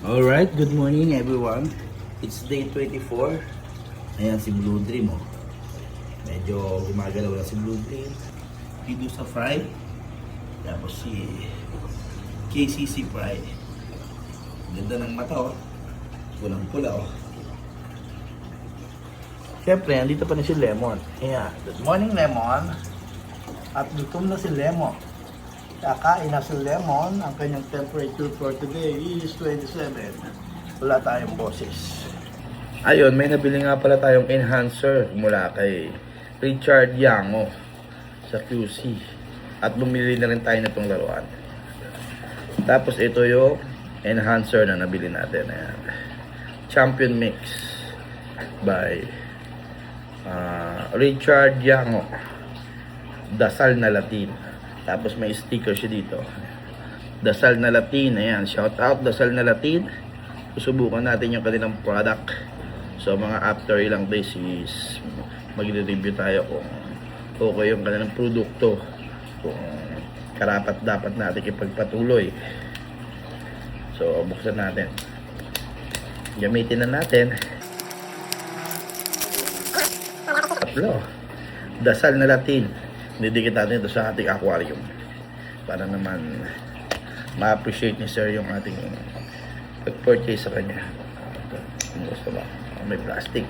Alright, good morning everyone. It's day 24. Ayan si Blue Dream oh. Medyo gumagalaw na si Blue Dream. Dito sa Fry. Tapos si KCC Fry. Ganda ng mata oh. Pulang-pula oh. Siyempre, andito pa na si Lemon. Ayan, good morning Lemon. At gutom na si Lemon. Kakain na si Lemon. Ang kanyang temperature for today is 27. Wala tayong boses. Ayun, may nabili nga pala tayong enhancer mula kay Richard Yango sa QC. At bumili na rin tayo na itong laruan. Tapos ito yung enhancer na nabili natin. Ayan. Champion Mix by Richard Yango. Dasal na Latin. Tapos may sticker siya dito. Dasal na Latin. Ayan, shout out Dasal na Latin. Susubukan natin yung kanilang product. So mga after ilang days is magre-review tayo kung okay yung kanilang produkto. Kung karapat dapat natin ipagpatuloy. So buksan natin. Gamitin na natin. Tatlo. Dasal na Latin. Didikit natin ito sa ating aquarium para naman ma-appreciate ni sir yung ating pag-purchase sa kanya. Gusto ba? May plastic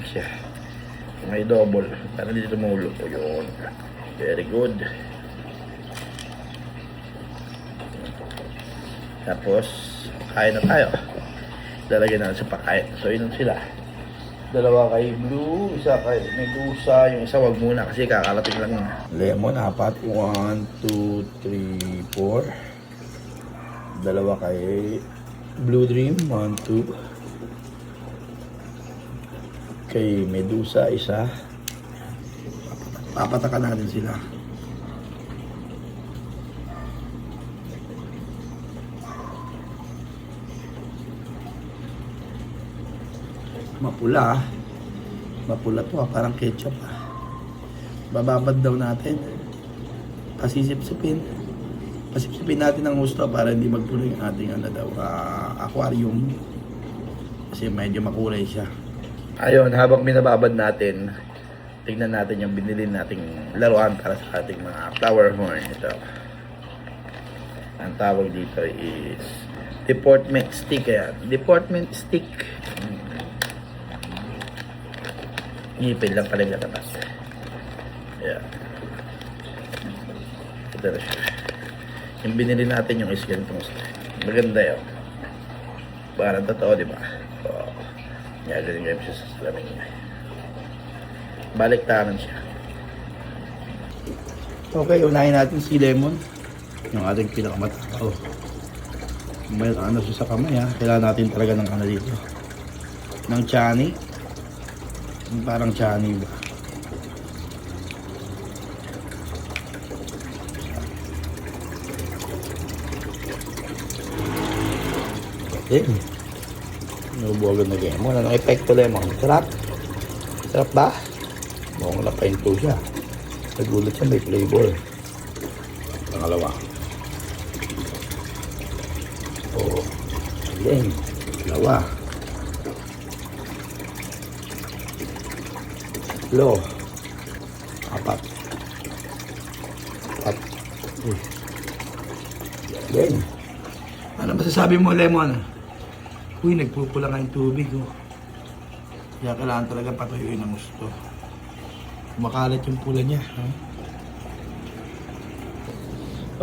siya, may double para hindi tumulo po yun. Very good. Tapos kain na tayo, lalagyan natin sa pakain. So yun sila, dalawa kay Blue, isa kay Medusa, yung isa wag muna kasi kakalating lang yun. Lemon, apat. 1, 2, 3, 4. Dalawa kay Blue Dream, 1, 2. Kay Medusa, isa. Papatakan natin sila. Mapula to parang ketchup bababad daw natin, pasipsipin natin ng gusto para hindi magpula yung ating aquarium kasi medyo makulay siya. Ayun, habang binababad natin, tingnan natin yung binili nating laruan para sa ating mga flower horn. Ito, ang tawag dito is deportment stick. Deportment stick. Ngipin lang pala nilabas. Yeah. Ito na siya. Yung binili natin yung is ganitong stick. Maganda yun. Parang totoo, di ba? So, ganyan siya sa salamin niya. Baliktaran siya. Okay, unahin natin si Lemon. Yung ating pinakamatao. May ano siya sa kamay ha. Kailangan natin talaga ng ano dito. Ng chani. Parang chani ba? Okay. Nubuwagan na lemon. Anong epekto lemon? Sarap? Sarap ba? Mukhang napahinto siya. Nagulat siya, may flavor. Pangalawa. Oh. Again. Dalawa. Lo, apat. Yan. Ano masasabi mo, Lemon? Uy, nagpupula nga yung tubig, oh. Kaya kailangan talaga patuyuin ang gusto. Makalat yung pula niya, ha?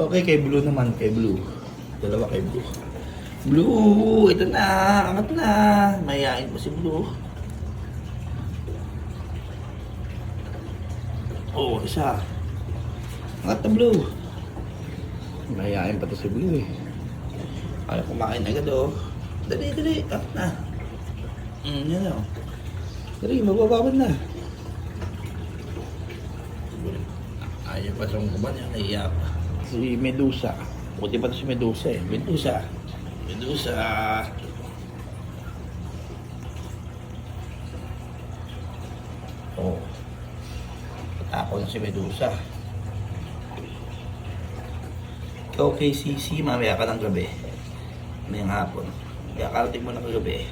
Okay, kay Blue naman, kay Blue. Dalawa kay Blue. Blue, ito na, angat na. Mayayain pa si Blue. Oh, isa. Angat na Blue. Mayayain pa to si Blue eh. Ayaw kumain agad oh. Dali. Angat na. Yan o. Dali, mabababad na. Ayaw pa siyang kuman yan. Naiyak. Si Medusa. Buti pa to si Medusa eh. Medusa. Oh. Tapon si Medusa. Ikaw KCC, mamaya ka ng gabi. ngayong hapon. Kaya karating mo na kagabi.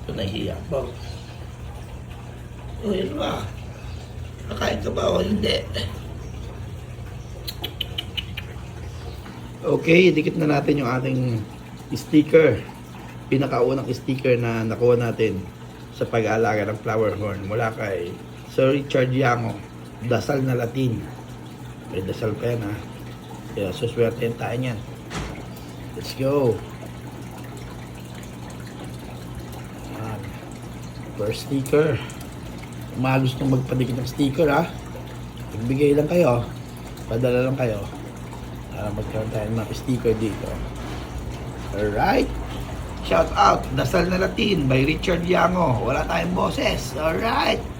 Ito nahihiya. Bang. O, yun ba? Nakain ka ba o hindi? Okay, dikit na natin yung ating sticker. Pinakaunang sticker na nakuha natin sa pag-aalaga ng flower horn mula kay Sir Richard Yango. Dasal na Latin. May dasal pa yan, ha. Kaya suswertein tayo niyan. Let's go. Yan. First sticker. Kung mga gustong magpadikit ng sticker, ha, magbigay lang kayo. Padala lang kayo. Para magkaroon tayo ng mga sticker dito. Alright. Shout out, Dasal na Latin by Richard Yango. Wala tayong boses. Alright.